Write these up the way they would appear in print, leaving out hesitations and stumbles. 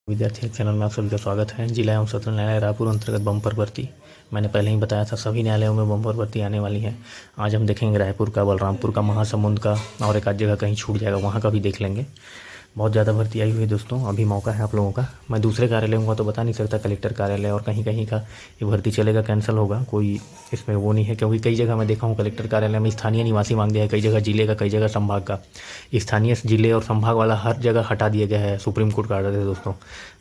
विद्यार्थी चैनल में आप सभी का स्वागत है। जिला एवं सत्र न्यायालय रायपुर अंतर्गत बम्पर भर्ती मैंने पहले ही बताया था, सभी न्यायालयों में बम्पर भर्ती आने वाली है। आज हम देखेंगे रायपुर का, बलरामपुर का, महासमुंद का, और एक आध जगह कहीं छूट जाएगा वहाँ का भी देख लेंगे। बहुत ज़्यादा भर्ती आई हुई है दोस्तों, अभी मौका है आप लोगों का। मैं दूसरे कार्यालयों का तो बता नहीं सकता, कलेक्टर कार्यालय और कहीं कहीं का ये भर्ती चलेगा, कैंसिल होगा, कोई इसमें वो नहीं है, क्योंकि कई जगह मैं देखा हूँ कलेक्टर कार्यालय में स्थानीय निवासी मांग दिया है, कई जगह जिले का, कई जगह संभाग का। स्थानीय जिले और संभाग वाला हर जगह हटा दिया गया है, सुप्रीम कोर्ट का आर्डर है दोस्तों।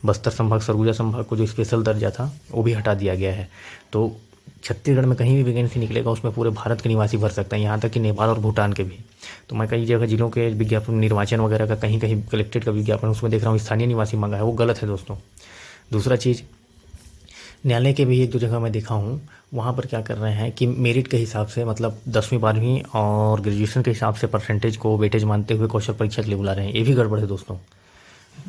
बस्तर संभाग, सरगुजा संभाग को जो स्पेशल दर्जा था वो भी हटा दिया गया है। तो छत्तीसगढ़ में कहीं भी वैकेंसी निकलेगा उसमें पूरे भारत के निवासी भर सकते हैं, यहाँ तक कि नेपाल और भूटान के भी। तो मैं कई जगह जिलों के विज्ञापन, निर्वाचन वगैरह का, कहीं कहीं कलेक्ट्रेट का विज्ञापन उसमें देख रहा हूँ स्थानीय निवासी मांगा है, वो गलत है दोस्तों। दूसरा चीज़, न्यायालय के भी एक दो जगह मैं देखा हूँ, वहाँ पर क्या कर रहे हैं कि मेरिट के हिसाब से, मतलब 10वीं 12वीं और ग्रेजुएशन के हिसाब से परसेंटेज को वेटेज मानते हुए कौशल परीक्षा के लिए बुला रहे हैं। ये भी गड़बड़ है दोस्तों।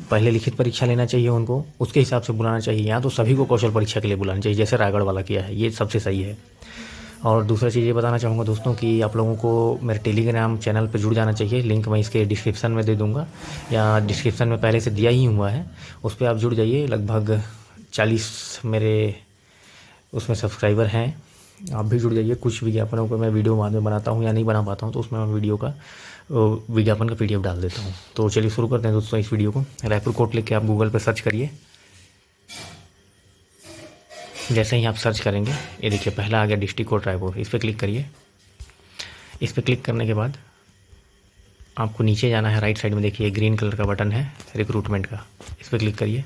पहले लिखित परीक्षा लेना चाहिए उनको, उसके हिसाब से बुलाना चाहिए, या तो सभी को कौशल परीक्षा के लिए बुलाना चाहिए जैसे रायगढ़ वाला किया है, ये सबसे सही है। और दूसरा चीज़ ये बताना चाहूँगा दोस्तों कि आप लोगों को मेरे टेलीग्राम चैनल पर जुड़ जाना चाहिए। लिंक मैं इसके डिस्क्रिप्शन में दे दूँगा, या डिस्क्रिप्शन में पहले से दिया ही हुआ है, उस पर आप जुड़ जाइए। लगभग 40 मेरे उसमें सब्सक्राइबर हैं, आप भी जुड़ जाइए। कुछ विज्ञापनों को मैं वीडियो बाद में बनाता हूँ या नहीं बना पाता हूँ, तो उसमें मैं वीडियो का, विज्ञापन का PDF डाल देता हूँ। तो चलिए शुरू करते हैं दोस्तों इस वीडियो को। रायपुर कोर्ट लिख के आप गूगल पर सर्च करिए। जैसे ही आप सर्च करेंगे, ये देखिए पहला आ गया डिस्ट्रिक्ट कोर्ट रायपुर, इस पर क्लिक करिए। इस पर क्लिक करने के बाद आपको नीचे जाना है, राइट साइड में देखिए ग्रीन कलर का बटन है रिक्रूटमेंट का, इस पर क्लिक करिए।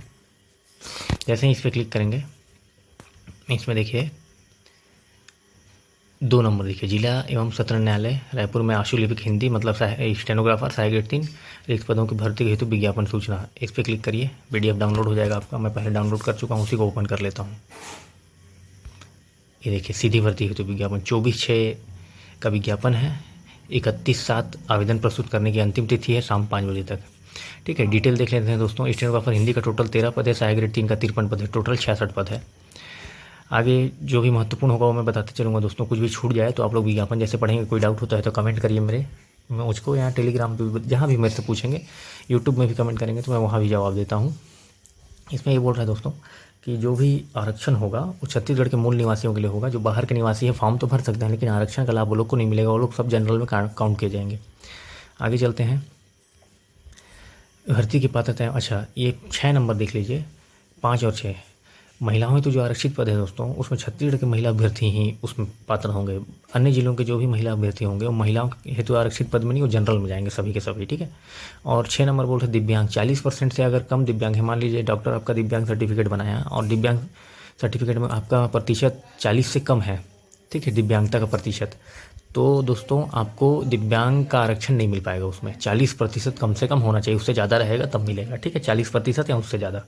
जैसे ही इस पर क्लिक करेंगे, इसमें देखिए 2 नंबर देखिए, जिला एवं सत्र न्यायालय रायपुर में आशुलिपिक हिंदी, मतलब स्टेनोग्राफर, सहायक ग्रेड 3 रिक्त पदों की भर्ती हेतु विज्ञापन सूचना, इस पर क्लिक करिए। PDF डाउनलोड हो जाएगा आपका, मैं पहले डाउनलोड कर चुका हूँ, उसी को ओपन कर लेता हूँ। ये देखिए सीधी भर्ती हेतु विज्ञापन 24/6 का विज्ञापन है। 31/7 आवेदन प्रस्तुत करने की अंतिम तिथि है, शाम 5 बजे तक। ठीक है, डिटेल देख लेते हैं दोस्तों। स्टेनोग्राफर हिंदी का टोटल 13 पद है, सहायक ग्रेड 3 का 53 पद है, टोटल 66 पद है। आगे जो भी महत्वपूर्ण होगा वो मैं बताते चलूँगा दोस्तों। कुछ भी छूट जाए तो आप लोग विज्ञापन जैसे पढ़ेंगे, कोई डाउट होता है तो कमेंट करिए मेरे, मैं मुझको यहाँ टेलीग्राम पे जहाँ भी मेरे से पूछेंगे, यूट्यूब में भी कमेंट करेंगे तो मैं वहाँ भी जवाब देता हूँ। इसमें ये बोल रहा है दोस्तों कि जो भी आरक्षण होगा वो छत्तीसगढ़ के मूल निवासियों के लिए होगा। जो बाहर के निवासी है फॉर्म तो भर सकते हैं, लेकिन आरक्षण का लाभ वो लोग को नहीं मिलेगा, वो लोग सब जनरल में काउंट किए जाएंगे। आगे चलते हैं, भर्ती की पात्रता। अच्छा, ये 6 नंबर देख लीजिए, 5 और 6 महिलाओं में तो जो आरक्षित पद है दोस्तों, उसमें छत्तीसगढ़ के महिला अभ्यर्थी ही उसमें पात्र होंगे। अन्य जिलों के जो भी महिला अभ्यर्थी होंगे वो महिलाओं हेतु आरक्षित पद में नहीं, वो जनरल में जाएंगे सभी के सभी। ठीक है। और 6 नंबर बोल रहे दिव्यांग, 40% से अगर कम दिव्यांग है, मान लीजिए डॉक्टर आपका दिव्यांग सर्टिफिकेट बनाया और दिव्यांग सर्टिफिकेट में आपका प्रतिशत 40 से कम है, ठीक है, दिव्यांगता का प्रतिशत, तो दोस्तों आपको दिव्यांग का आरक्षण नहीं मिल पाएगा उसमें। 40% कम से कम होना चाहिए, उससे ज़्यादा रहेगा तब मिलेगा। ठीक है, 40% या उससे ज़्यादा।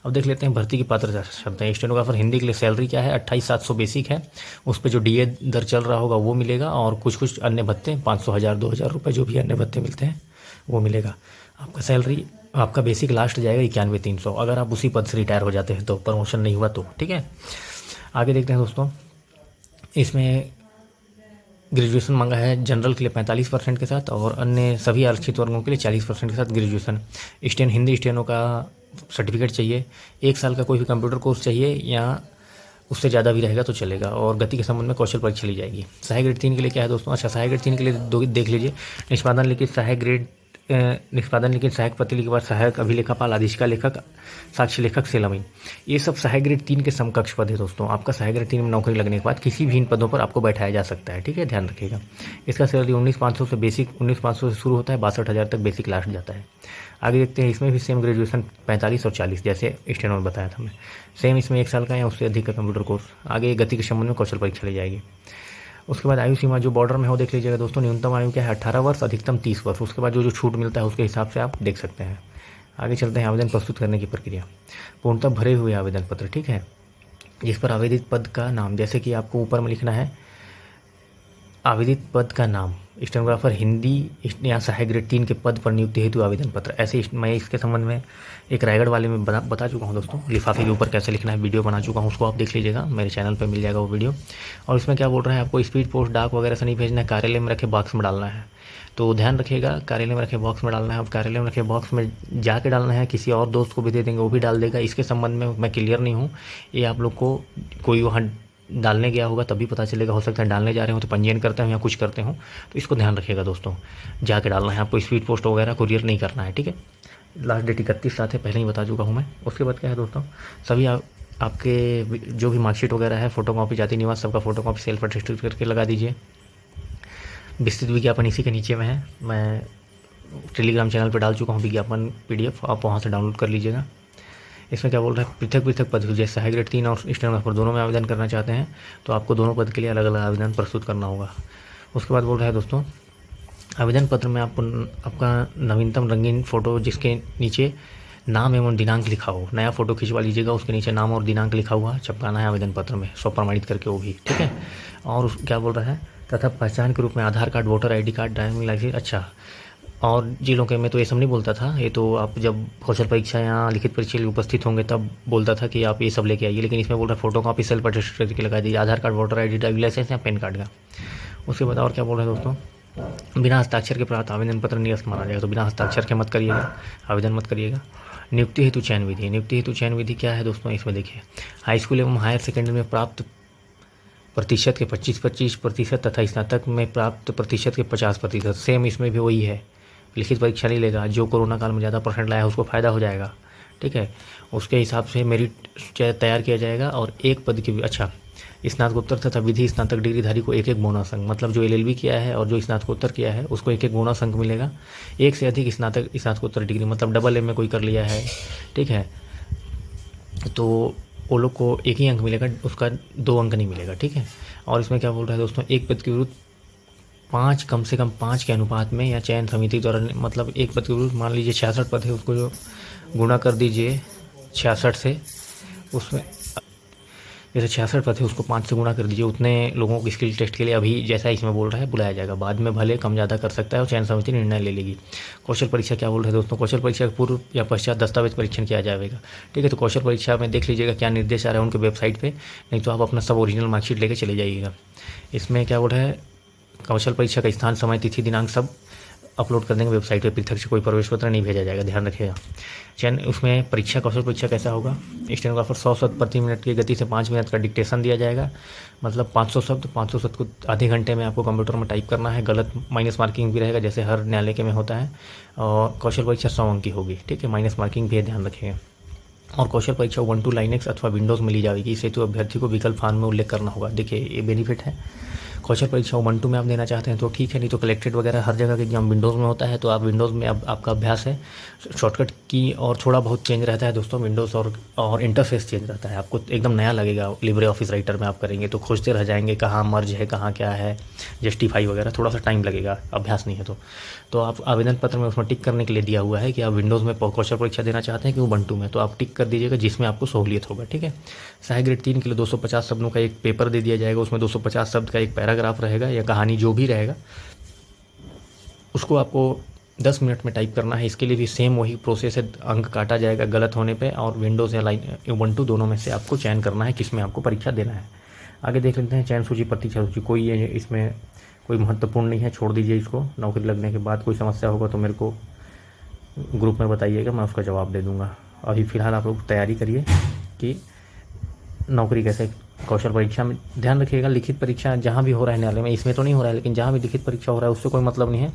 अब देख लेते हैं भर्ती की पात्रता शब्द है। स्टेनोग्राफर हिंदी के लिए सैलरी क्या है, 28,700 बेसिक है, उस पर जो DA दर चल रहा होगा वो मिलेगा, और कुछ कुछ अन्य भत्ते 500, 1000, 2000 रुपये जो भी अन्य भत्ते मिलते हैं वो मिलेगा। आपका सैलरी, आपका बेसिक लास्ट जाएगा 91,300, अगर आप उसी पद से रिटायर हो जाते हैं तो, प्रमोशन नहीं हुआ तो। ठीक है, आगे देखते हैं दोस्तों। इसमें ग्रेजुएशन मांगा है जनरल के लिए 45% के साथ, और अन्य सभी आरक्षित वर्गों के लिए 40% के साथ ग्रेजुएशन। हिंदी स्टेनो का सर्टिफिकेट चाहिए, 1 साल का कोई भी कंप्यूटर कोर्स चाहिए, या उससे ज़्यादा भी रहेगा तो चलेगा, और गति के संबंध में कौशल परीक्षा ली जाएगी। सहायक ग्रेड 3 के लिए क्या है दोस्तों। अच्छा, सहायक ग्रेड 3 के लिए देख लीजिए, निष्पादन लिखित सहायक ग्रेड, निष्पादन लिखित सहायक प्रतिलिखित के बाद सहायक अभिलेखापाल, आदेशिका लेखक, साक्ष्य लेखक, सेलामी, ये सब सहायक ग्रेड 3 के समकक्ष पद है दोस्तों। आपका सहायक ग्रेड 3 में नौकरी लगने के बाद किसी भी इन पदों पर आपको बैठाया जा सकता है। ठीक है, ध्यान रखिएगा। इसका सैलरी 19,500 से बेसिक, 19,500 से शुरू होता है, 62,000 तक बेसिक लास्ट जाता है। आगे देखते हैं, इसमें भी सेम ग्रेजुएशन 45 और 40 जैसे स्टेनो में बताया था मैं, सेम इसमें 1 साल का या उससे अधिक का कंप्यूटर कोर्स। आगे गति के संबंध में कौशल परीक्षा ली जाएगी। उसके बाद आयु सीमा जो बॉर्डर में हो देख लीजिएगा दोस्तों। न्यूनतम आयु क्या है, 18 वर्ष, अधिकतम 30 वर्ष। उसके बाद जो जो छूट मिलता है उसके हिसाब से आप देख सकते हैं। आगे चलते हैं, आवेदन प्रस्तुत करने की प्रक्रिया। पूर्णतः भरे हुए आवेदन पत्र, ठीक है, जिस पर आवेदित पद का नाम, जैसे कि आपको ऊपर में लिखना है आवेदित पद का नाम, स्टेनोग्राफर हिंदी या सहायक ग्रेड 3 के पद पर नियुक्ति हेतु आवेदन पत्र। ऐसे मैं इसके संबंध में एक रायगढ़ वाले में बता चुका हूँ दोस्तों, लिफाफे के ऊपर कैसे लिखना है वीडियो बना चुका हूँ, उसको आप देख लीजिएगा, मेरे चैनल पे मिल जाएगा वो वीडियो। और इसमें क्या बोल रहा है, आपको स्पीड पोस्ट डाक वगैरह से नहीं भेजना है, कार्यालय में रखे बॉक्स में डालना है। तो ध्यान रखिएगा, कार्यालय में रखे बॉक्स में डालना है। अब कार्यालय में रखे बॉक्स में जाके डालना है, किसी और दोस्त को भी दे देंगे वो भी डाल देगा। इसके संबंध में मैं क्लियर नहीं हूँ, ये आप लोग को कोई वहाँ डालने गया होगा तभी पता चलेगा। हो सकता है डालने जा रहे हो तो पंजीयन करते हो या कुछ करते हो, तो इसको ध्यान रखिएगा दोस्तों, जाके डालना है आपको, स्पीड पोस्ट वगैरह कुरियर नहीं करना है, ठीक है। लास्ट डेट 31/7 है, पहले ही बता चुका हूँ मैं। उसके बाद क्या है दोस्तों, सभी आपके जो भी मार्कशीट वगैरह है, फोटोकॉपी, जाति निवास सबका फोटोकॉपी सेल्फ अटेस्टेड करके लगा दीजिए। विस्तृत विज्ञापन इसी के नीचे में है, मैं टेलीग्राम चैनल पर डाल चुका हूँ विज्ञापन PDF, आप वहाँ से डाउनलोड कर लीजिएगा। इसमें क्या बोल रहा है, पृथक पृथक पद, जैसे सहायक ग्रेड 3 और स्टेनोग्राफर दोनों में आवेदन करना चाहते हैं तो आपको दोनों पद के लिए अलग अलग आवेदन प्रस्तुत करना होगा। उसके बाद बोल रहा है दोस्तों, आवेदन पत्र में आपको आपका नवीनतम रंगीन फ़ोटो जिसके नीचे नाम एवं दिनांक लिखा हो, नया फ़ोटो खिंचवा लीजिएगा, उसके नीचे नाम और दिनांक लिखा हुआ चिपकाना है आवेदन पत्र में, स्वप्रमाणित करके वो भी, ठीक है। और क्या बोल रहा है, तथा पहचान के रूप में Aadhaar card, voter ID card, driving licence. अच्छा, और जिलों के में तो ये सब नहीं बोलता था, ये तो आप जब कौशल परीक्षा या लिखित परीक्षा में उपस्थित होंगे तब बोलता था कि आप ये सब लेके आइए, लेकिन इसमें बोल रहा है फोटो कॉपी सेल्फ अटेस्टेड करके लगा दीजिए, Aadhaar card, voter ID, driving licence या पैन कार्ड का। उसके बाद और क्या बोल रहे हैं दोस्तों, बिना हस्ताक्षर के प्राप्त आवेदन पत्र निरस्त माना जाएगा, तो बिना हस्ताक्षर के मत करिएगा, आवेदन मत करिएगा। नियुक्ति हेतु चयन विधि, नियुक्ति हेतु चयन विधि क्या है दोस्तों, इसमें देखिए, हाई स्कूल एवं हायर सेकेंडरी में प्राप्त प्रतिशत के 25% तथा स्नातक में प्राप्त प्रतिशत के 50%, सेम इसमें भी वही है। लिखित परीक्षा नहीं लेगा, जो कोरोना काल में ज़्यादा % लाया है उसको फ़ायदा हो जाएगा, ठीक है। उसके हिसाब से मेरिट तैयार किया जाएगा। और एक पद की, अच्छा, स्नातकोत्तर तथा विधि स्नातक डिग्रीधारी को एक बोनस अंक, मतलब जो LLB किया है और जो स्नातकोत्तर किया है उसको एक बोनस अंक मिलेगा। एक से अधिक स्नातकोत्तर डिग्री, मतलब डबल M में कोई कर लिया है, ठीक है, तो वो लोग को एक ही अंक मिलेगा, उसका 2 अंक नहीं मिलेगा, ठीक है। और इसमें क्या बोल रहा है दोस्तों, एक पद के विरुद्ध 5, कम से कम 5 के अनुपात में या चयन समिति द्वारा, मतलब एक पद के विरुद्ध मान लीजिए 66 पद है, उसको जो गुणा कर दीजिए 66 से, उसमें जैसे 66 पद है उसको 5 से गुणा कर दीजिए, उतने लोगों को स्किल टेस्ट के लिए अभी जैसा इसमें बोल रहा है बुलाया जाएगा। बाद में भले कम ज़्यादा कर सकता है और चयन समिति निर्णय ले लेगी। कौशल परीक्षा क्या बोल रहे हैं दोस्तों, कौशल परीक्षा के पूर्व या पश्चात दस्तावेज परीक्षण किया जाएगा, ठीक है। तो कौशल परीक्षा में देख लीजिएगा क्या निर्देश आ रहा है उनके वेबसाइट पर, नहीं तो आप अपना सब ओरिजिनल मार्कशीट लेकर चले जाइएगा। इसमें क्या बोल रहा है, कौशल परीक्षा का स्थान, समय, तिथि, दिनांक सब अपलोड कर देंगे वेबसाइट पे, पृथक से कोई प्रवेश पत्र नहीं भेजा जाएगा, ध्यान रखिएगा। चयन उसमें परीक्षा, कौशल परीक्षा कैसा होगा, स्टेनोग्राफर 100 शब्द प्रति मिनट की गति से 5 मिनट का डिक्टेशन दिया जाएगा, मतलब 500 शब्द को आधे घंटे में आपको कंप्यूटर में टाइप करना है, गलत माइनस मार्किंग भी रहेगा जैसे हर न्यायालय के में होता है। और कौशल परीक्षा 100 अंक की होगी, ठीक है, माइनस मार्किंग भी है, ध्यान रखिएगा। और कौशल परीक्षा Ubuntu लाइनक्स अथवा विंडोज़ में ली जाएगी, इस हेतु अभ्यर्थी को विकल्प फॉर्म में उल्लेख करना होगा। देखिए ये बेनिफिट है, कौशल परीक्षा Ubuntu में आप देना चाहते हैं तो ठीक है, नहीं तो कलेक्टेड वगैरह हर जगह के एग्जाम विंडोज़ में होता है, तो आप विंडोज़ में अब आपका अभ्यास है। शॉर्टकट की और थोड़ा बहुत चेंज रहता है दोस्तों, विंडोज़ और इंटरफेस चेंज रहता है, आपको एकदम नया लगेगा। लिब्रे ऑफिस राइटर में आप करेंगे तो खोजते रह जाएंगे कहाँ मर्ज है, कहाँ क्या है, जस्टिफाई वगैरह, थोड़ा सा टाइम लगेगा अभ्यास नहीं है तो आप आवेदन पत्र में उसमें टिक करने के लिए दिया हुआ है कि आप विंडोज़ में कौशल परीक्षा देना चाहते हैं कि Ubuntu में, तो आप टिक कर दीजिएगा जिसमें आपको सहूलियत होगा, ठीक है। सहायक ग्रेड 3 के लिए 250 शब्दों का एक पेपर दे दिया जाएगा, उसमें 250 शब्द का एक पैराग्राफ रहेगा या कहानी जो भी रहेगा, उसको आपको 10 मिनट में टाइप करना है। इसके लिए भी सेम वही प्रोसेस है, अंक काटा जाएगा गलत होने पे, और विंडोज़ या Ubuntu दोनों में से आपको चयन करना है किसमें आपको परीक्षा देना है। आगे देख लेते हैं चयन सूची, प्रतीक्षा सूची, कोई इसमें कोई महत्वपूर्ण नहीं है, छोड़ दीजिए इसको। नौकरी लगने के बाद कोई समस्या होगा तो मेरे को ग्रुप में बताइएगा, मैं उसका जवाब दे दूँगा। अभी फ़िलहाल आप लोग तैयारी करिए कि नौकरी कैसे। कौशल परीक्षा में ध्यान रखिएगा, लिखित परीक्षा जहाँ भी हो रहा है न्यायालय में, इसमें तो नहीं हो रहा है, लेकिन जहाँ भी लिखित परीक्षा हो रहा है उससे कोई मतलब नहीं है।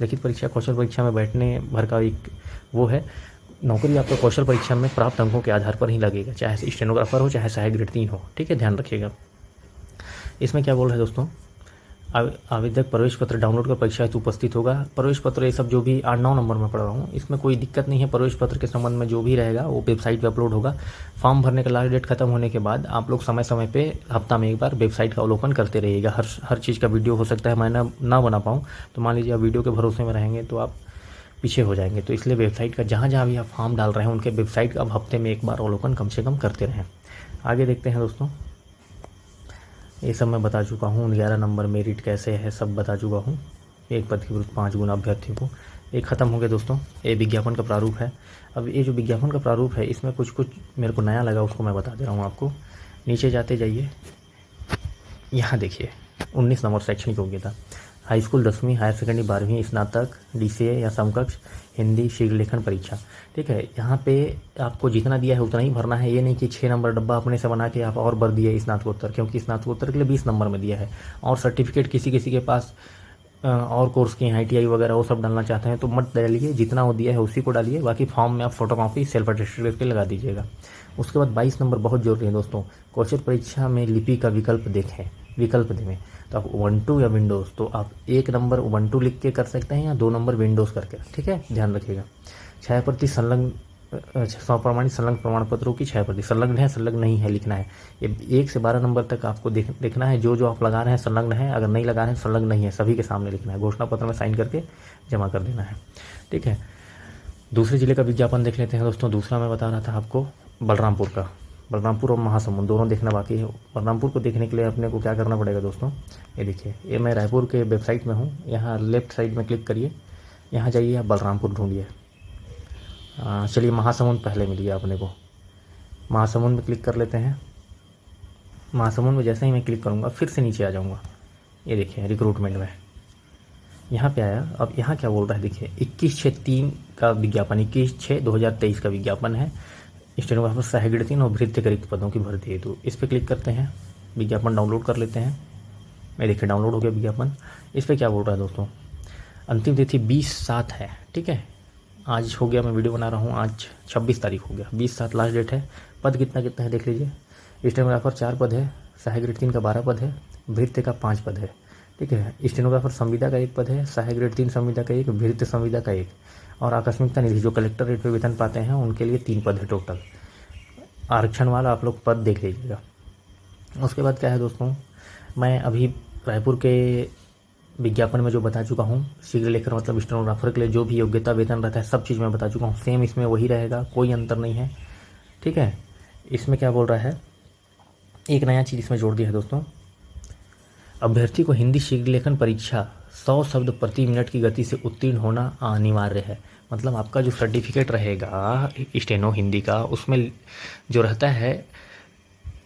लिखित परीक्षा कौशल परीक्षा में बैठने भर का एक वो है। नौकरी आपको कौशल परीक्षा में प्राप्त अंकों के आधार पर ही लगेगा, चाहे स्टेनोग्राफर हो चाहे सहायक ग्रेड 3 हो, ठीक है, ध्यान रखिएगा। इसमें क्या बोल रहे हैं दोस्तों, आवेदक प्रवेश पत्र डाउनलोड कर परीक्षा हेतु उपस्थित होगा। प्रवेश पत्र ये सब जो भी 8-9 नंबर में पढ़ रहा हूँ, इसमें कोई दिक्कत नहीं है। प्रवेश पत्र के संबंध में जो भी रहेगा वो वेबसाइट पे अपलोड होगा। फॉर्म भरने का लास्ट डेट खत्म होने के बाद आप लोग समय समय पे हफ्ता में एक बार वेबसाइट का अवलोकन करते रहिएगा। हर चीज़ का वीडियो हो सकता है मैं ना बना पाऊँ, तो मान लीजिए आप वीडियो के भरोसे में रहेंगे तो आप पीछे हो जाएंगे। तो इसलिए वेबसाइट का जहाँ जहाँ भी आप फॉर्म डाल रहे हैं उनके वेबसाइट का अब हफ्ते में एक बार अवलोकन कम से कम करते रहें। आगे देखते हैं दोस्तों, ये सब मैं बता चुका हूँ। 11 नंबर मेरिट कैसे है सब बता चुका हूँ। एक पद के विरुद्ध 5 गुना अभ्यर्थियों को। ये खत्म हो गया दोस्तों, ये विज्ञापन का प्रारूप है। अब ये जो विज्ञापन का प्रारूप है इसमें कुछ कुछ मेरे को नया लगा, उसको मैं बता दे रहा हूँ आपको। नीचे जाते जाइए, यहाँ देखिए 19 नंबर शैक्षणिक योग्यता, हाई स्कूल 10वीं, हायर सेकेंडरी 12वीं, स्नातक, DCA या समकक्ष, हिंदी, शीघ्र लेखन परीक्षा। ठीक है, यहाँ पे आपको जितना दिया है उतना ही भरना है। ये नहीं कि 6 नंबर डब्बा अपने से बना के आप और भर दिए स्नातकोत्तर, क्योंकि स्नातकोत्तर के लिए 20 नंबर में दिया है। और सर्टिफिकेट किसी किसी के पास और कोर्स के ITI वगैरह वो सब डालना चाहते हैं तो मत डालिए, जितना वो दिया है उसी को डालिए। बाकी फॉर्म में आप फोटोकॉपी सेल्फ अटेस्टेड करके लगा दीजिएगा। उसके बाद 22 नंबर बहुत जरूरी है दोस्तों, क्वेश्चन परीक्षा में लिपि का विकल्प देखें, विकल्प दें तो आप उबंटू या विंडोज़, तो आप 1 नंबर उबंटू लिख के कर सकते हैं या 2 नंबर विंडोज़ करके। ठीक है, ध्यान रखिएगा। 6% संलग्न 100 प्रमाणित संलग्न प्रमाण पत्रों की 6% संलग्न है, संलग्न नहीं है लिखना है। ये 1 से 12 नंबर तक आपको देखना है, जो जो आप लगा रहे हैं संलग्न है, अगर नहीं लगा रहे हैं संलग्न नहीं है, सभी के सामने लिखना है। घोषणा पत्र में साइन करके जमा कर देना है। ठीक है, दूसरे जिले का विज्ञापन देख लेते हैं दोस्तों। दूसरा मैं बता रहा था आपको बलरामपुर का, बलरामपुर और महासमुंद दोनों देखना बाकी है। बलरामपुर को देखने के लिए अपने को क्या करना पड़ेगा दोस्तों, ये देखिए, ये मैं रायपुर के वेबसाइट में हूँ। यहाँ लेफ्ट साइड में क्लिक करिए, यहाँ जाइए, आप बलरामपुर ढूंढिए। चलिए महासमुंद पहले मिल गया अपने को, महासमुंद में क्लिक कर लेते हैं। महासमुंद में जैसे ही मैं क्लिक करूँगा फिर से नीचे आ जाऊँगा। ये देखिए रिक्रूटमेंट में यहाँ पे आया। अब यहाँ क्या बोल रहा है देखिए, 21/6/3 का विज्ञापन, 21/6/2023 का विज्ञापन है। स्टेनोग्राफर सहायक 3 और भृत्य रिक्त पदों की भर्ती हेतु। इस पर क्लिक करते हैं, विज्ञापन डाउनलोड कर लेते हैं। मैं देखिए डाउनलोड हो गया विज्ञापन। इस पर क्या बोल रहा है दोस्तों, अंतिम तिथि 20/7 है। ठीक है, आज हो गया, मैं वीडियो बना रहा हूँ, आज 26 तारीख हो गया, 20/7 लास्ट डेट है। पद कितना कितना है देख लीजिए। स्टेनोग्राफर 4 पद है, सहायक ग्रेड 3 का 12 पद है, भृत्य का 5 पद है। ठीक है, स्टेनोग्राफर संविदा का 1 पद है, सहायक ग्रेड 3 संविदा का 1, भृत्य संविदा का 1, और आकस्मिकता निधि जो कलेक्टर रेट पे वेतन पाते हैं उनके लिए 3 पद है टोटल। आरक्षण वाला आप लोग पद देख लीजिएगा। उसके बाद क्या है दोस्तों, मैं अभी रायपुर के विज्ञापन में जो बता चुका हूँ, शीघ्र लेखन मतलब स्टेनोग्राफर के लिए जो भी योग्यता वेतन रहता है सब चीज़ मैं बता चुका हूँ, सेम इसमें वही रहेगा, कोई अंतर नहीं है। ठीक है, इसमें क्या बोल रहा है, एक नया चीज़ इसमें जोड़ दिया है दोस्तों, अभ्यर्थी को हिंदी शीघ्र लेखन परीक्षा 100 शब्द प्रति मिनट की गति से उत्तीर्ण होना अनिवार्य है। मतलब आपका जो सर्टिफिकेट रहेगा स्टेनो हिंदी का, उसमें जो रहता है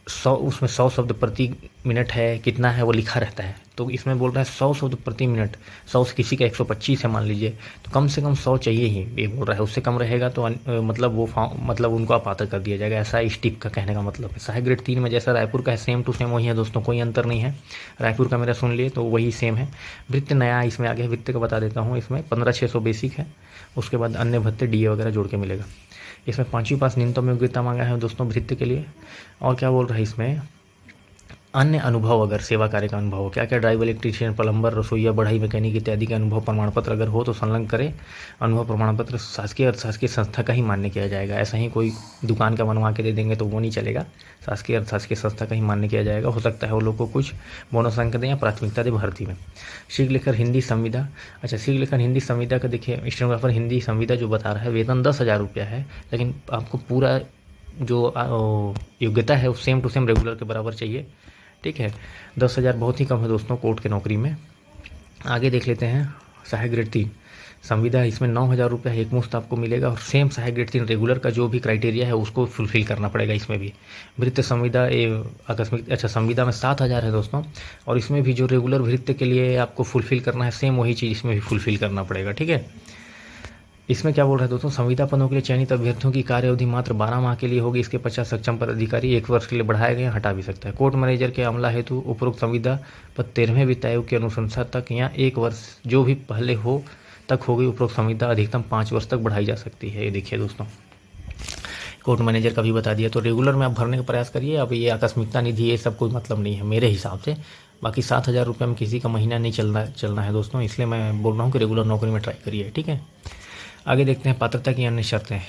100, उसमें 100 शब्द प्रति मिनट है, कितना है वो लिखा रहता है। तो इसमें बोल रहा है 100 शब्द प्रति मिनट, 100 से किसी का 125 है मान लीजिए, तो कम से कम 100 चाहिए ही, ये बोल रहा है। उससे कम रहेगा तो मतलब वो मतलब उनको अपात्र कर दिया जाएगा, ऐसा इस टिप का कहने का मतलब है। सहायक ग्रेड 3 में जैसा रायपुर का है सेम टू सेम वही है दोस्तों, कोई अंतर नहीं है। रायपुर का मेरा सुन लिए तो वही सेम है। वृत्ति नया इसमें आ गया, वृत्ति का बता देता हूँ। इसमें 15,600 बेसिक है, उसके बाद अन्य भत्ते DA वगैरह जोड़ के मिलेगा। इसमें 5वीं पास न्यूनतम योग्यता मांगा है दोस्तों वृत्ति के लिए। और क्या बोल रहा है इसमें, अन्य अनुभव, अगर सेवा कार्य का अनुभव हो, क्या क्या ड्राइवर, इलेक्ट्रीशियन, प्लम्बर, रसोईया, बढ़ई, मैकेनिक इत्यादि के अनुभव प्रमाण पत्र अगर हो तो संलग्न करें। अनुभव प्रमाण पत्र शासकीय अर्थशासकीय संस्था का ही मान्य किया जाएगा, ऐसा ही कोई दुकान का बनवा के दे देंगे तो वो नहीं चलेगा, शासकीय अर्थशासकीय संस्था का ही मान्य किया जाएगा। हो सकता है वो लोग को कुछ बोनस अंक दें या प्राथमिकता दें भर्ती में। शीघ्र लेखन हिंदी संविदा, अच्छा शीघ्र लेखन हिंदी संविदा का देखिए, स्टेनोग्राफर हिंदी संविदा जो बता रहा है वेतन 10,000 रुपया है, लेकिन आपको पूरा जो योग्यता है वो सेम टू सेम रेगुलर के बराबर चाहिए। ठीक है, 10,000 बहुत ही कम है दोस्तों कोर्ट के नौकरी में। आगे देख लेते हैं सहायक ग्रेड 3 संविदा, इसमें 9,000 रुपया एक मुश्त आपको मिलेगा, और सेम सहायक ग्रेड 3 रेगुलर का जो भी क्राइटेरिया है उसको फुलफिल करना पड़ेगा इसमें भी। भृत्य संविदा आकस्मिक, अच्छा संविदा में 7,000 है दोस्तों, और इसमें भी जो रेगुलर भृत्य के लिए आपको फुलफिल करना है सेम वही चीज़ इसमें भी फुलफिल करना पड़ेगा। ठीक है, इसमें क्या बोल रहे हैं दोस्तों, संविदा पदों के लिए चयनित अभ्यर्थियों की कार्य अवधि मात्र 12 माह के लिए होगी। इसके पश्चात सक्षम पद अधिकारी 1 वर्ष के लिए बढ़ाया गया, हटा भी सकता है। कोर्ट मैनेजर के अमला हेतु उपरोक्त संविदा पद 13वें वित्त आयोग की अनुशंसा तक या 1 वर्ष जो भी पहले हो तक होगी। उपरोक्त संविदा अधिकतम 5 वर्ष तक बढ़ाई जा सकती है। ये देखिए दोस्तों, कोर्ट मैनेजर का भी बता दिया। तो रेगुलर में आप भरने का प्रयास करिए। अब ये आकस्मिकता निधि ये सब कोई मतलब नहीं है मेरे हिसाब से। बाकी 7,000 रुपये में किसी का महीना नहीं चलना है दोस्तों, इसलिए मैं बोल रहा हूँ कि रेगुलर नौकरी में ट्राई करिए। ठीक है, आगे देखते हैं पात्रता की अन्य शर्तें।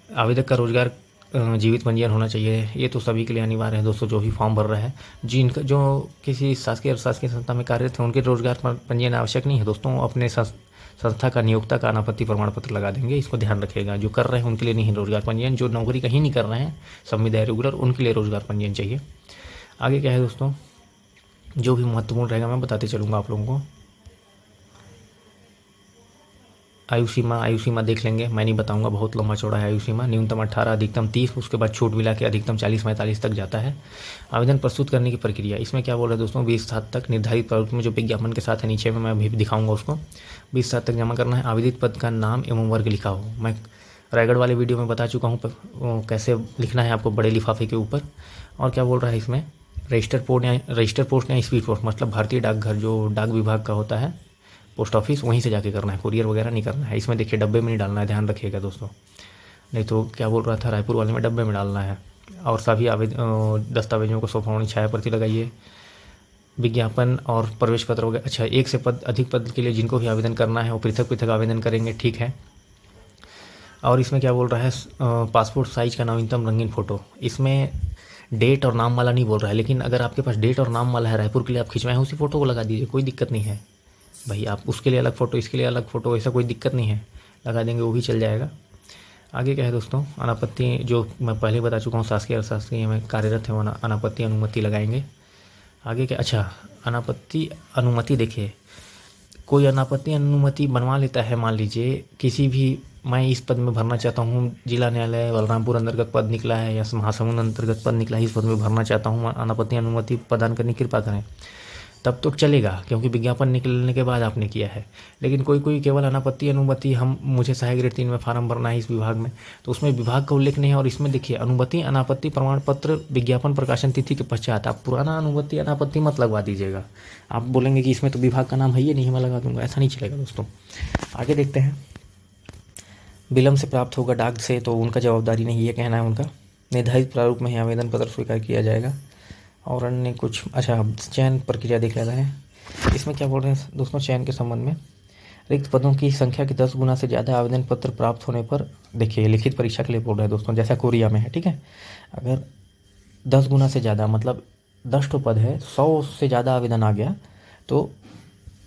आवेदक का रोजगार जीवित पंजीयन होना चाहिए, ये तो सभी के लिए अनिवार्य है दोस्तों जो भी फॉर्म भर रहे हैं। जिनका जो किसी शासकीय अर्थशासकीय संस्था में कार्यरत है उनके रोजगार पंजीयन आवश्यक नहीं है दोस्तों, अपने संस्था का नियोक्ता का अनापत्ति प्रमाण पत्र लगा देंगे, इसको ध्यान रखिएगा। जो कर रहे हैं उनके लिए नहीं रोजगार पंजीयन, जो नौकरी कहीं नहीं कर रहे हैं संविदा रेगुलर उनके लिए रोजगार पंजीयन चाहिए। आगे क्या है दोस्तों, जो भी महत्वपूर्ण रहेगा मैं बताते चलूँगा आप लोगों को। आयु सीमा देख लेंगे, मैं नहीं बताऊंगा, बहुत लंबा चौड़ा है आयु सीमा। न्यूनतम 18, अधिकतम 30, उसके बाद छूट मिला के अधिकतम 40-45 तक जाता है। आवेदन प्रस्तुत करने की प्रक्रिया, इसमें क्या बोल रहे हैं दोस्तों, 20/7 तक निर्धारित प्रारूप में जो विज्ञापन के साथ है नीचे में, मैं अभी दिखाऊंगा उसको, 20/7 तक जमा करना है। आवेदित पद का नाम एवं वर्ग लिखा हो, मैं रायगढ़ वाले वीडियो में बता चुका हूँ कैसे लिखना है आपको बड़े लिफाफे के ऊपर। और क्या बोल रहा है इसमें, रजिस्टर पोस्ट या स्पीड पोस्ट, मतलब भारतीय डाकघर जो डाक विभाग का होता है, पोस्ट ऑफिस, वहीं से जाके करना है, कुरियर वगैरह नहीं करना है। इसमें देखिए डब्बे में नहीं डालना है, ध्यान रखिएगा दोस्तों, नहीं तो क्या बोल रहा था, रायपुर वाले में डब्बे में डालना है। और सभी दस्तावेजों को सौंपनी छाया प्रति लगाइए। विज्ञापन और प्रवेश पत्र वगैरह, अच्छा, एक से अधिक पद के लिए जिनको भी आवेदन करना है वो पृथक पृथक आवेदन करेंगे, ठीक है। और इसमें क्या बोल रहा है, पासपोर्ट साइज का नवीनतम रंगीन फ़ोटो, इसमें डेट और नाम वाला नहीं बोल रहा है, लेकिन अगर आपके पास डेट और नाम वाला है, रायपुर के लिए आप खिंचवाएं, उसी फ़ोटो को लगा दीजिए, कोई दिक्कत नहीं है भाई। आप उसके लिए अलग फ़ोटो, इसके लिए अलग फ़ोटो, ऐसा कोई दिक्कत नहीं है, लगा देंगे वो भी चल जाएगा। आगे क्या है दोस्तों, अनापत्ति, जो मैं पहले बता चुका हूँ, शासकीय अशासकीय में कार्यरत है वो अनापत्ति अनुमति लगाएंगे। आगे क्या, अच्छा, अनापत्ति अनुमति, देखिए कोई अनापत्ति अनुमति बनवा लेता है, मान लीजिए किसी भी, मैं इस पद में भरना चाहता हूँ, जिला न्यायालय बलरामपुर अंतर्गत पद निकला है या महासमुंद अंतर्गत पद निकला है, इस पद में भरना चाहता हूँ, अनापत्ति अनुमति प्रदान करने की कृपा करें, तब तो चलेगा, क्योंकि विज्ञापन निकलने के बाद आपने किया है। लेकिन कोई केवल अनापत्ति अनुमति, मुझे सहायक ग्रेड 3 में फार्म भरना है इस विभाग में, तो उसमें विभाग का उल्लेख नहीं है। और इसमें देखिए, अनुमति अनापत्ति प्रमाण पत्र विज्ञापन प्रकाशन तिथि के पश्चात, आप पुराना अनुमति अनापत्ति मत लगवा दीजिएगा। आप बोलेंगे कि इसमें तो विभाग का नाम है ही नहीं, मैं लगा दूंगा, ऐसा नहीं चलेगा दोस्तों। आगे देखते हैं, विलम्ब से प्राप्त होगा डाक से, तो उनका जवाबदारी नहीं, ये कहना है उनका। निर्धारित प्रारूप में ही आवेदन पत्र स्वीकार किया जाएगा। और अन्य कुछ, अच्छा, चयन प्रक्रिया देख लेते हैं। इसमें क्या बोल रहे हैं दोस्तों, चयन के संबंध में, रिक्त पदों की संख्या के 10 गुना से ज़्यादा आवेदन पत्र प्राप्त होने पर, देखिए लिखित परीक्षा के लिए बोल रहे हैं दोस्तों, जैसा कोरिया में है, ठीक है। अगर 10 गुना से ज़्यादा, मतलब 10 तो पद है, 100 से ज़्यादा आवेदन आ गया तो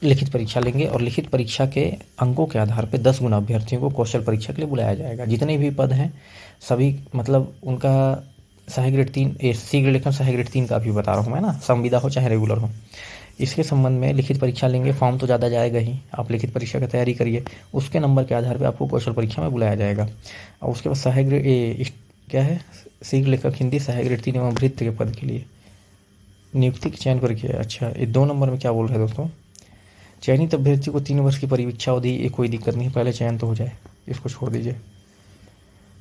लिखित परीक्षा लेंगे। और लिखित परीक्षा के अंकों के आधार पर 10 गुना अभ्यर्थियों को कौशल परीक्षा के लिए बुलाया जाएगा। जितने भी पद हैं सभी, मतलब उनका सहायक ग्रेड 3, सी ग्रेड लेकर सहायक ग्रेड 3 का भी बता रहा हूँ मैं ना, संविदा हो चाहे रेगुलर हो, इसके संबंध में लिखित परीक्षा लेंगे। फॉर्म तो ज़्यादा जाएगा ही, आप लिखित परीक्षा की तैयारी करिए, उसके नंबर के आधार पर आपको कौशल परीक्षा में बुलाया जाएगा। और उसके बाद सहायक ग्रेड क्या है, सी ग्रेड लेखक हिंदी सहायक ग्रेड 3 एवं भृत्य के पद के लिए नियुक्ति की चयन प्रक्रिया। अच्छा, ये 2 नंबर में क्या बोल रहे हैं दोस्तों, चयनित अभ्यर्थी को 3 वर्ष की परीक्षा अवधि, ये कोई दिक्कत नहीं, पहले चयन तो हो जाए, इसको छोड़ दीजिए।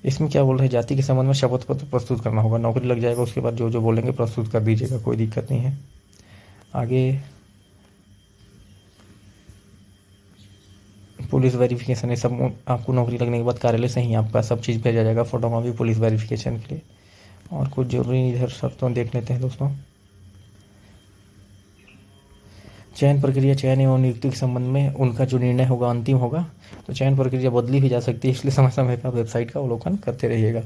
इसमें क्या बोल रहे हैं, जाति के संबंध में शपथ पत्र प्रस्तुत करना होगा, नौकरी लग जाएगा, उसके बाद जो जो बोलेंगे प्रस्तुत कर दीजिएगा, कोई दिक्कत नहीं है। आगे पुलिस वेरिफिकेशन, ये सब आपको नौकरी लगने के बाद कार्यालय से ही आपका सब चीज़ भेजा जाएगा, फोटोकॉपी पुलिस वेरिफिकेशन के लिए। और कुछ जरूरी इधर शर्तों देख लेते हैं दोस्तों। चयन प्रक्रिया, चयन एवं नियुक्ति के संबंध में उनका जो निर्णय होगा अंतिम होगा, तो चयन प्रक्रिया बदली भी जा सकती है, इसलिए समय समय पर वेबसाइट का अवलोकन करते रहिएगा।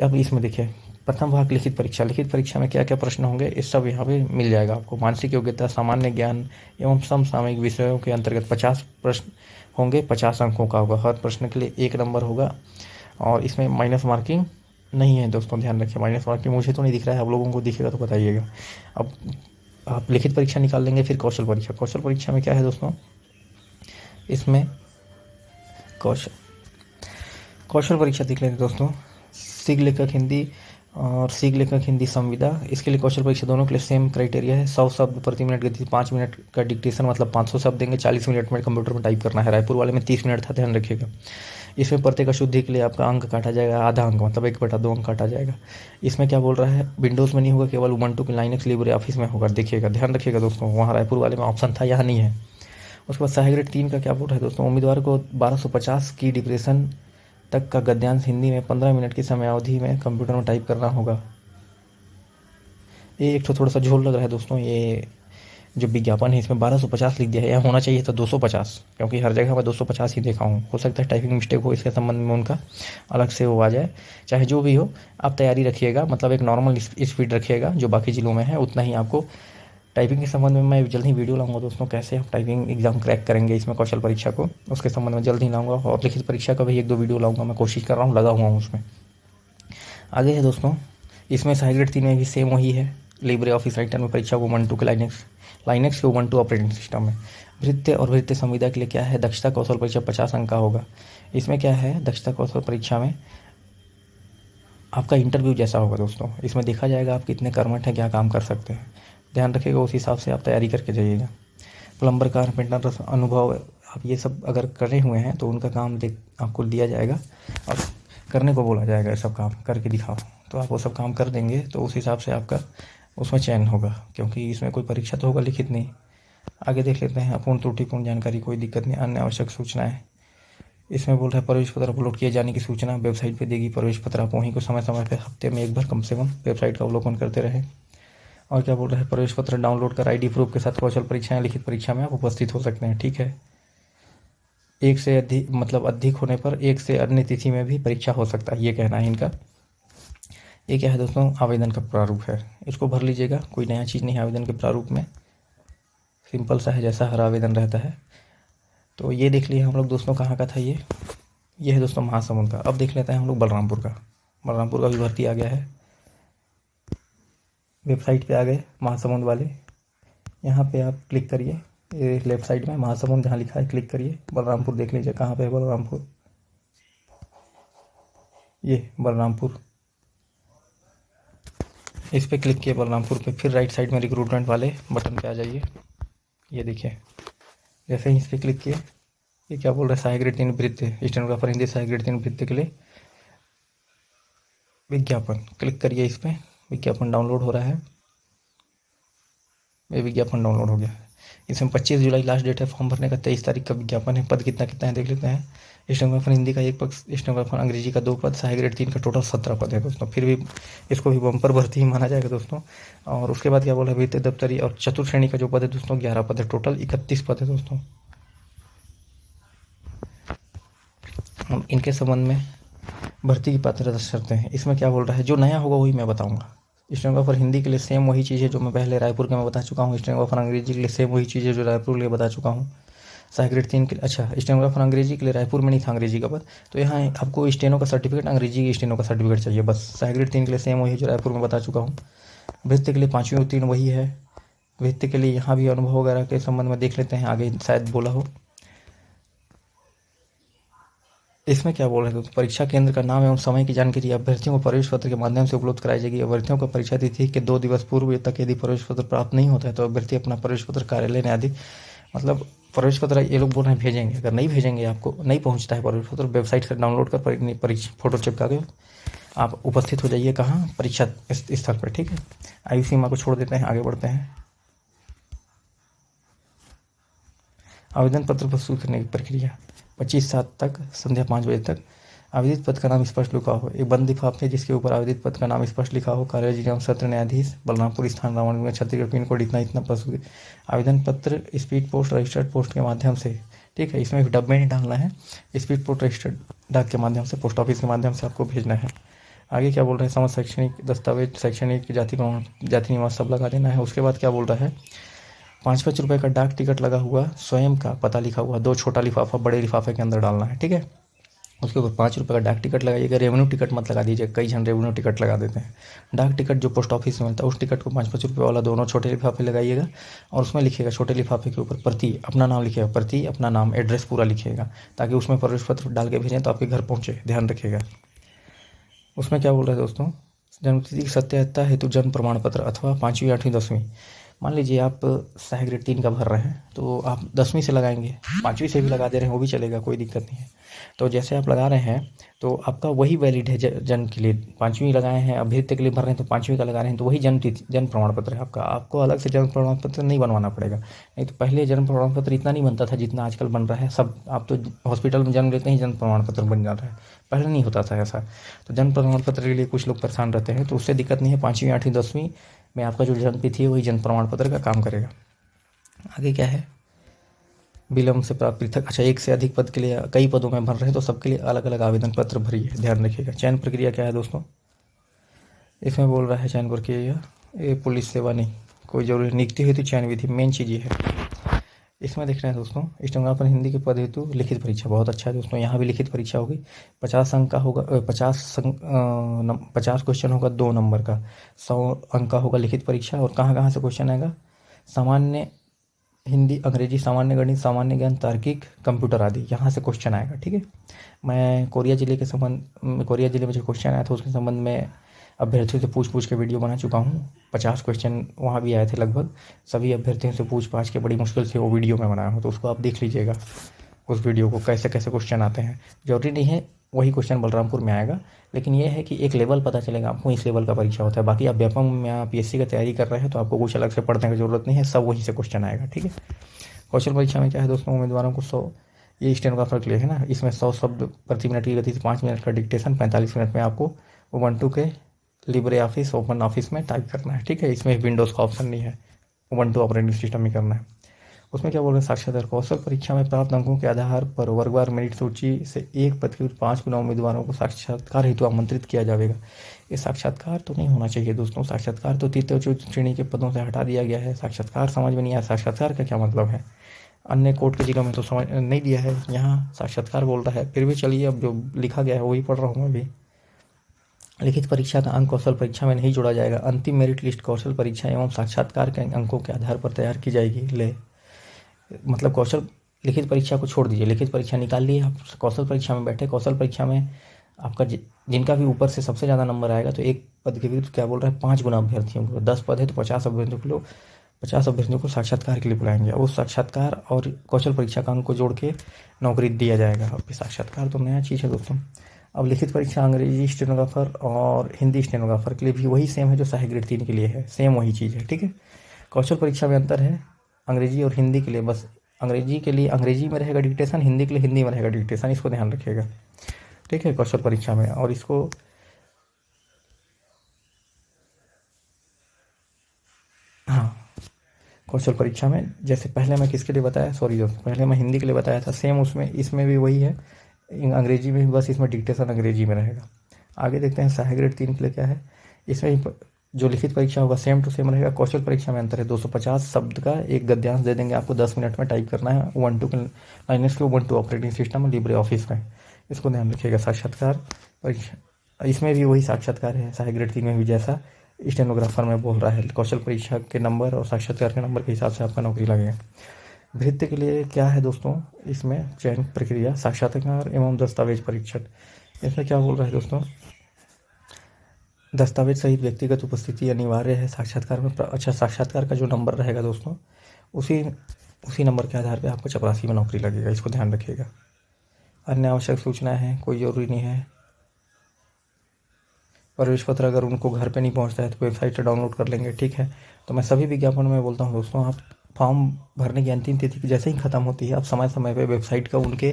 अब इसमें देखिए, प्रथम भाग लिखित परीक्षा, लिखित परीक्षा में क्या क्या प्रश्न होंगे, इस सब यहाँ पे मिल जाएगा आपको। मानसिक योग्यता, सामान्य ज्ञान एवं समसामयिक विषयों के अंतर्गत 50 प्रश्न होंगे, 50 अंकों का होगा, हर प्रश्न के लिए 1 नंबर होगा। और इसमें माइनस मार्किंग नहीं है दोस्तों, ध्यान रखिए, माइनस मार्किंग मुझे तो नहीं दिख रहा है, आप लोगों को दिखेगा तो बताइएगा। अब आप लिखित परीक्षा निकाल लेंगे, फिर कौशल परीक्षा। कौशल परीक्षा में क्या है दोस्तों, इसमें कौशल परीक्षा देख लेते दोस्तों। सीग लेखक हिंदी और सीग लेखक हिंदी संविदा, इसके लिए कौशल परीक्षा दोनों के लिए सेम क्राइटेरिया है। 100 शब्द प्रति मिनट गति, 5 मिनट का डिक्टेशन, मतलब 500 शब्द देंगे, 40 मिनट में कंप्यूटर में टाइप करना है। रायपुर वाले में 30 मिनट था, ध्यान रखिएगा। इसमें प्रत्येक अशुद्धि के लिए आपका अंक काटा जाएगा, आधा अंक, मतलब 1/2 अंक काटा जाएगा। इसमें क्या बोल रहा है, विंडोज़ में नहीं होगा, केवल उबंटू के लाइनक्स लिब्रे ऑफिस में होगा, देखिएगा, ध्यान रखिएगा दोस्तों, वहाँ रायपुर वाले में ऑप्शन था, यहाँ नहीं है। उसके बाद सहायक ग्रेड 3 का क्या बोल रहा है दोस्तों, उम्मीदवार को 1250 की डिप्रेशन तक का गद्यांश हिंदी में 15 मिनट की समयावधि में कंप्यूटर में टाइप करना होगा। ये एक तो थोड़ा सा झोल लग रहा है दोस्तों, ये जो विज्ञापन है इसमें 1250 लिख दिया है, यह होना चाहिए था 250, क्योंकि हर जगह मैं 250 ही देखा हूँ। हो सकता है टाइपिंग मिस्टेक हो, इसके संबंध में उनका अलग से वो आ जाए। चाहे जो भी हो, आप तैयारी रखिएगा, मतलब एक नॉर्मल स्पीड रखिएगा जो बाकी जिलों में है, उतना ही आपको। टाइपिंग के संबंध में मैं जल्द ही वीडियो लाऊंगा दोस्तों, कैसे आप टाइपिंग एग्जाम क्रैक करेंगे इसमें कौशल परीक्षा को, उसके संबंध में जल्द ही लाऊंगा। और लिखित परीक्षा का भी 1-2 वीडियो लाऊंगा, मैं कोशिश कर रहा हूँ, लगा हुआ हूँ उसमें। आगे है दोस्तों, इसमें सहायक ग्रेड 3 में भी सेम वही है, लिब्रे ऑफिस राइटर में परीक्षा को 1-2 के लाइनेक्स के उबंटू ऑपरेटिंग सिस्टम में। भृत्य और भृत्य संविदा के लिए क्या है, दक्षता कौशल परीक्षा 50 अंक का होगा। इसमें क्या है, दक्षता कौशल परीक्षा में आपका इंटरव्यू जैसा होगा दोस्तों। इसमें देखा जाएगा आप कितने कर्मठ हैं, क्या काम कर सकते हैं, ध्यान रखिएगा, उस हिसाब से आप तैयारी करके जाइएगा। प्लम्बर, कारपेंटर, अनुभव, आप ये सब अगर करे हुए हैं तो उनका काम देख आपको दिया जाएगा और करने को बोला जाएगा, ये सब काम करके दिखाओ। तो आप वो सब काम कर देंगे तो उस हिसाब से आपका उसमें चयन होगा, क्योंकि इसमें कोई परीक्षा तो होगा लिखित नहीं। आगे देख लेते हैं, अपूर्ण त्रुटिपूर्ण जानकारी, कोई दिक्कत नहीं, अन्य आवश्यक सूचनाएं। इसमें बोल रहा है प्रवेश पत्र अपलोड किए जाने की सूचना वेबसाइट पे देगी। प्रवेश पत्र आप वहीं को समय समय पे हफ्ते में एक बार कम से कम वेबसाइट का अवलोकन करते रहें। और क्या बोल रहा है, प्रवेश पत्र डाउनलोड कर आईडी प्रूफ के साथ कौशल परीक्षा या लिखित परीक्षा में आप उपस्थित हो सकते हैं। ठीक है, एक से अधिक मतलब अधिक होने पर एक से अन्य तिथि में भी परीक्षा हो सकता है, ये कहना है इनका। ये क्या है दोस्तों, आवेदन का प्रारूप है, इसको भर लीजिएगा, कोई नया चीज़ नहीं है आवेदन के प्रारूप में, सिंपल सा है जैसा हर आवेदन रहता है। तो ये देख लिए हम लोग दोस्तों, कहाँ का था ये है दोस्तों महासमुंद का। अब देख लेते हैं हम लोग बलरामपुर का। बलरामपुर का भी भर्ती आ गया है, वेबसाइट पे आ गए महासमुंद वाले। यहाँ पे आप क्लिक करिए, ये लेफ्ट साइड में महासमुंद जहाँ लिखा है क्लिक करिए। बलरामपुर देख लीजिए कहाँ पे है बलरामपुर, ये बलरामपुर, इस पर क्लिक किए बलरामपुर पे, फिर राइट साइड में रिक्रूटमेंट वाले बटन पे आ जाइए। ये देखिए, जैसे ही इस पर क्लिक किए, ये क्या बोल रहा है, सहायक ग्रेड 3 वृत्ति स्टेनोग्राफर हिंदी सहायक ग्रेड 3 वृत्ति के लिए विज्ञापन, क्लिक करिए इस पर। विज्ञापन डाउनलोड हो रहा है, ये विज्ञापन डाउनलोड हो गया। इसमें 25 जुलाई लास्ट डेट है फॉर्म भरने का, 23 तारीख का विज्ञापन है। पद कितना कितना है देख लेते हैं। स्टेनोग्राफर हिंदी का 1 पद, स्टेनोग्राफर अंग्रेजी का 2 पद, सहायक ग्रेड 3 का टोटल 17 पद है दोस्तों। फिर भी इसको भी बम्पर भर्ती ही माना जाएगा दोस्तों। और उसके बाद क्या बोला, वित्तीय दफ्तरी और चतुर्थ श्रेणी का जो पद है दोस्तों 11 पद है, टोटल 31 पद है दोस्तों। हम इनके संबंध में भर्ती की पात्रता शर्तें हैं, इसमें क्या बोल रहा है, जो नया होगा वही मैं बताऊंगा। स्टेनोग्राफर हिंदी के लिए सेम वही चीज़ है जो मैं पहले रायपुर के मैं बता चुका हूँ। स्टेनोग्राफर अंग्रेजी के लिए सेम वही चीज़ है जो रायपुर के लिए बता चुका हूँ। सहायक ग्रेड 3 के, अच्छा स्टेनोग्राफर अंग्रेजी के लिए रायपुर में नहीं था अंग्रेजी का पद, तो यहाँ आपको स्टेनो का सर्टिफिकेट, अंग्रेजी की स्टेनो का सर्टिफिकेट चाहिए बस। सहायक ग्रेड 3 के लिए सेम वही है जो रायपुर में बता चुका हूँ। भृत्य के लिए 5वीं उत्तीर्ण वही है। भृत्य के लिए यहाँ भी अनुभव वगैरह के संबंध में देख लेते हैं, आगे शायद बोला हो। इसमें क्या बोल रहे थे, तो परीक्षा केंद्र का नाम एवं समय की जानकारी अभ्यर्थियों को प्रवेश पत्र के माध्यम से उपलब्ध कराई जाएगी। अभ्यर्थियों को परीक्षा तिथि के 2 दिवस पूर्व तक यदि प्रवेश पत्र प्राप्त नहीं होता है तो अभ्यर्थी अपना प्रवेश पत्र कार्यालय न्यायाधीश, मतलब प्रवेश पत्र ये लोग बोल रहे हैं भेजेंगे, अगर नहीं भेजेंगे, आपको नहीं पहुंचता है प्रवेश पत्र, वेबसाइट से डाउनलोड कर परीक्षा फोटो चिपका के आप उपस्थित हो जाइए कहाँ, परीक्षा स्थल पर। ठीक है, आयु सीमा को छोड़ देते हैं, आगे बढ़ते हैं। आवेदन पत्र प्रस्तुत करने की प्रक्रिया 25/7 तक संध्या 5 बजे तक आवेदित पद का नाम स्पष्ट लिखा हो, एक बंद लिफाफे जिसके ऊपर आवेदित पद का नाम स्पष्ट लिखा हो, कार्यालय एवं सत्र न्यायाधीश बलरामपुर स्थान रावण छत्तीसगढ़ पिन कोड इतना इतना प्रस्तुत। आवेदन पत्र स्पीड पोस्ट रजिस्टर्ड पोस्ट के माध्यम से, ठीक है, इसमें डब में ही डालना है, स्पीड पोस्ट रजिस्टर्ड डाक के माध्यम से, पोस्ट ऑफिस के माध्यम से आपको भेजना है। आगे क्या बोल रहे हैं, समस्त शैक्षणिक दस्तावेज, शैक्षणिक जाति प्रमाण, जाति निवास सब लगा देना है। उसके बाद क्या बोल रहा है, 5-5 रुपये का डाक टिकट लगा हुआ, स्वयं का पता लिखा हुआ, 2 छोटा लिफाफा बड़े लिफाफे के अंदर डालना है। ठीक है, उसके ऊपर 5 रुपये का डाक टिकट लगाइएगा। रेवेन्यू टिकट मत लगा दीजिए, कई जन रेवेन्यू टिकट लगा देते हैं। डाक टिकट जो पोस्ट ऑफिस में मिलता है उस टिकट को 5-5 रुपये वाला दोनों छोटे लिफाफे लगाइएगा और उसमें लिखिएगा, छोटे लिफाफे के ऊपर प्रति अपना नाम लिखिएगा, प्रति अपना नाम एड्रेस पूरा लिखिएगा, ताकि उसमें प्रवेश पत्र डाल के भेजें तो आपके घर पहुँचे, ध्यान रखिएगा। उसमें क्या बोल रहे हैं दोस्तों, जन्मतिथि की सत्यायता हेतु जन्म प्रमाण पत्र अथवा 5वीं 8वीं 10वीं, मान लीजिए आप सहायक ग्रेड 3 का भर रहे हैं तो आप 10वीं से लगाएंगे, 5वीं से भी लगा दे रहे हैं वो भी चलेगा, कोई दिक्कत नहीं है। तो जैसे आप लगा रहे हैं तो आपका वही वैलिड है जन्म के लिए। 5वीं लगाए हैं, अभ्यर्थी के लिए भर रहे हैं तो 5वीं का लगा रहे हैं तो वही जन्म प्रमाण पत्र है आपका, आपको अलग से जन्म प्रमाण पत्र नहीं बनवाना पड़ेगा। नहीं तो पहले जन्म प्रमाण पत्र इतना नहीं बनता था जितना आजकल बन रहा है। सब आप तो हॉस्पिटल में जन्म लेते ही जन्म प्रमाण पत्र बन जाता है, पहले नहीं होता था ऐसा। तो जन्म प्रमाण पत्र के लिए कुछ लोग परेशान रहते हैं, तो उससे दिक्कत नहीं है। 5वीं 8वीं 10वीं में आपका जो जन्म तिथि है वही जन्म प्रमाण पत्र का काम करेगा। आगे क्या है, विलम्ब से प्राप्त पृथक, अच्छा 1 से अधिक पद के लिए कई पदों में भर रहे हैं तो सबके लिए अलग अलग आवेदन पत्र भरिए, ध्यान रखिएगा। चयन प्रक्रिया क्या है दोस्तों, इसमें बोल रहा है चयन प्रक्रिया, ये पुलिस सेवा नहीं, कोई जरूरी नियुक्ति हेतु चयन विधि, मेन चीज़ ये है। इसमें देख रहे हैं दोस्तों, स्टेनोग्राफर हिंदी के पद हेतु लिखित परीक्षा, बहुत अच्छा है दोस्तों, यहाँ भी लिखित परीक्षा होगी। 50 अंक का होगा, 50 क्वेश्चन होगा 2 नंबर का, 100 अंक का होगा लिखित परीक्षा। और कहाँ कहाँ से क्वेश्चन आएगा, सामान्य हिंदी, अंग्रेजी, सामान्य गणित, सामान्य ज्ञान, तार्किक, कंप्यूटर आदि, यहाँ से क्वेश्चन आएगा। ठीक है, मैं कोरिया ज़िले में जो क्वेश्चन आया था उसके संबंध में अभ्यर्थियों से पूछ के वीडियो बना चुका हूँ। 50 क्वेश्चन वहाँ भी आए थे लगभग। सभी अभ्यर्थियों से पूछ पाछ के बड़ी मुश्किल से वो वीडियो मैं बनाया हूँ, तो उसको आप देख लीजिएगा, उस वीडियो को, कैसे कैसे क्वेश्चन आते हैं। ज़रूरी नहीं है वही क्वेश्चन बलरामपुर में आएगा, लेकिन ये है कि एक लेवल पता चलेगा आपको, इस लेवल का परीक्षा होता है। बाकी आप व्यापम या पीएससी की तैयारी कर रहे हैं तो आपको कुछ अलग से पढ़ने की ज़रूरत नहीं है, सब वहीं से क्वेश्चन आएगा। ठीक है, कौशल परीक्षा में क्या है दोस्तों, उम्मीदवारों को 100, ये स्टेनोग्राफर के लिए है ना, इसमें 100 शब्द प्रति मिनट की गति से 5 मिनट का डिक्टेशन, 45 मिनट में आपको उबंटू के लिब्रे ऑफिस ओपन ऑफिस में टाइप करना है। ठीक है, इसमें विंडोज़ का ऑप्शन नहीं है, उबंटू ऑपरेटिंग सिस्टम में करना है। उसमें क्या बोल रहे हैं, साक्षात्कार, कौशल परीक्षा में प्राप्त अंकों के आधार पर वर्गवार मेरिट सूची से एक पद के 5 गुना उम्मीदवारों को साक्षात्कार हेतु आमंत्रित किया जाएगा। ये साक्षात्कार तो नहीं होना चाहिए दोस्तों, साक्षात्कार तो तृतीय चतुर्थ श्रेणी के पदों से हटा दिया गया है। साक्षात्कार समझ में नहीं आया, साक्षात्कार का क्या मतलब है। अन्य कोर्ट के जिलों में तो समझ नहीं दिया है, यहाँ साक्षात्कार बोल रहा है। फिर भी चलिए, अब जो लिखा गया है वही पढ़ रहा हूँ मैं भी। लिखित परीक्षा का अंक कौशल परीक्षा में नहीं जोड़ा जाएगा। अंतिम मेरिट लिस्ट कौशल परीक्षा एवं साक्षात्कार के अंकों के आधार पर तैयार की जाएगी। मतलब कौशल, लिखित परीक्षा को छोड़ दीजिए, लिखित परीक्षा निकाल लिए, आप कौशल परीक्षा में बैठे। कौशल परीक्षा में आपका जिनका भी ऊपर से सबसे ज़्यादा नंबर आएगा तो एक पद के विरुद्ध क्या बोल रहा है, 5 गुना अभ्यर्थियों को, 10 पद है तो 50 अभ्यर्थियों को साक्षात्कार के लिए बुलाएंगे। उस साक्षात्कार और कौशल परीक्षा का अंक को जोड़ के नौकरी दिया जाएगा। अब साक्षात्कार तो नया चीज़ है दोस्तों। अब लिखित परीक्षा अंग्रेजी स्टेनोग्राफर और हिंदी स्टेनोग्राफर के लिए भी वही सेम है जो सहायक ग्रेड 3 के लिए है, सेम वही चीज़ है। ठीक है, कौशल परीक्षा में अंतर है, अंग्रेजी और हिंदी के लिए बस अंग्रेजी के लिए अंग्रेजी में रहेगा डिक्टेशन, हिंदी के लिए हिंदी में रहेगा डिक्टेशन, इसको ध्यान रखिएगा। ठीक है, कौशल परीक्षा में। और इसको हाँ, कौशल परीक्षा में जैसे पहले मैं किसके लिए बताया, सॉरी दोस्तों, पहले मैं हिंदी के लिए बताया था, सेम उसमें इसमें भी वही है, अंग्रेजी में भी बस इसमें डिक्टेशन अंग्रेजी में रहेगा। आगे देखते हैं सहायक ग्रेड 3 के लिए क्या है। इसमें जो लिखित परीक्षा होगा सेम टू सेम रहेगा। कौशल परीक्षा में अंतर है, 250 शब्द का एक गद्यांश दे देंगे आपको, 10 मिनट में टाइप करना है उबंटू के लाइनक्स के Ubuntu operating system Libre office में, इसको ध्यान रखिएगा। साक्षात्कार परीक्षा, इसमें भी वही साक्षात्कार है, सहायक ग्रेड 3 में भी जैसा स्टेनोग्राफर में बोल रहा है। कौशल परीक्षा के नंबर और साक्षात्कार के नंबर के हिसाब से आपका नौकरी लगेगा। भृत्य के लिए क्या है दोस्तों, इसमें चयन प्रक्रिया, साक्षात्कार एवं दस्तावेज परीक्षण। इसमें क्या बोल रहा है दोस्तों, दस्तावेज सहित व्यक्तिगत उपस्थिति अनिवार्य है साक्षात्कार में। अच्छा, साक्षात्कार का जो नंबर रहेगा दोस्तों, उसी नंबर के आधार पे आपको चपरासी में नौकरी लगेगा, इसको ध्यान रखिएगा। अन्य आवश्यक सूचनाएं हैं, कोई ज़रूरी नहीं है। प्रवेश पत्र अगर उनको घर पे नहीं पहुंचता है तो वेबसाइट से डाउनलोड कर लेंगे। ठीक है, तो मैं सभी विज्ञापन में बोलता हूँ दोस्तों, आप फॉर्म भरने की अंतिम तिथि जैसे ही ख़त्म होती है आप समय समय पे वेबसाइट का, उनके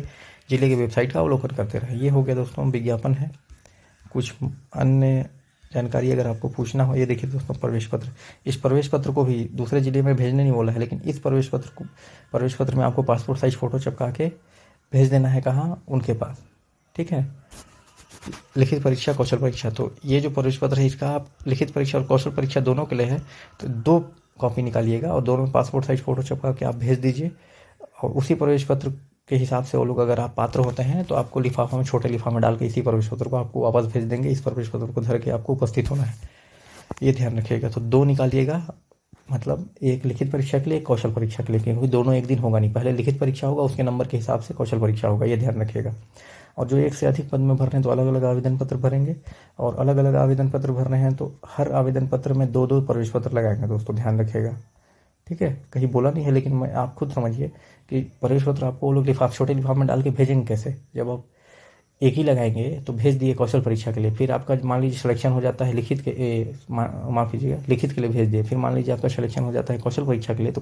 ज़िले के वेबसाइट का अवलोकन करते रहें। ये हो गया दोस्तों विज्ञापन है। कुछ अन्य जानकारी अगर आपको पूछना हो, ये देखिए दोस्तों, प्रवेश पत्र, इस प्रवेश पत्र को भी दूसरे ज़िले में भेजने नहीं बोला है, लेकिन इस प्रवेश पत्र में आपको पासपोर्ट साइज फ़ोटो चिपका के भेज देना है, कहाँ, उनके पास। ठीक है, लिखित परीक्षा, कौशल परीक्षा, तो ये जो प्रवेश पत्र है इसका आप लिखित परीक्षा और कौशल परीक्षा दोनों के लिए है, तो 2 कॉपी निकालिएगा और दोनों पासपोर्ट साइज फ़ोटो चिपका के आप भेज दीजिए। और उसी प्रवेश पत्र के हिसाब से वो लोग, अगर आप पात्र होते हैं तो आपको लिफाफा में, छोटे लिफाफे में डाल के इसी प्रवेश पत्र को आपको वापस भेज देंगे। इस प्रवेश पत्र को धर के आपको उपस्थित होना है, ये ध्यान रखिएगा। तो 2 निकालिएगा, मतलब एक लिखित परीक्षा के लिए, एक कौशल परीक्षा के लिए, क्योंकि दोनों एक दिन होगा नहीं, पहले लिखित परीक्षा होगा, उसके नंबर के हिसाब से कौशल परीक्षा होगा, ये ध्यान रखिएगा। और जो एक से अधिक पद में भर रहे हैं तो अलग अलग आवेदन पत्र भरेंगे, और अलग अलग आवेदन पत्र भर रहे हैं तो हर आवेदन पत्र में 2-2 प्रवेश पत्र लगाएंगे दोस्तों, ध्यान रखिएगा। ठीक है, कहीं बोला नहीं है, लेकिन मैं आप खुद समझिए कि प्रवेश पत्र आपको वो लोग छोटे लिफाफे में डाल के भेजेंगे कैसे। जब आप एक ही लगाएंगे तो भेज दिए कौशल परीक्षा के लिए, फिर आपका मान लीजिए सिलेक्शन हो जाता है लिखित के, माफ़ कीजिएगा, लिखित के लिए भेज दिए, फिर मान लीजिए आपका सिलेक्शन हो जाता है कौशल परीक्षा के लिए, तो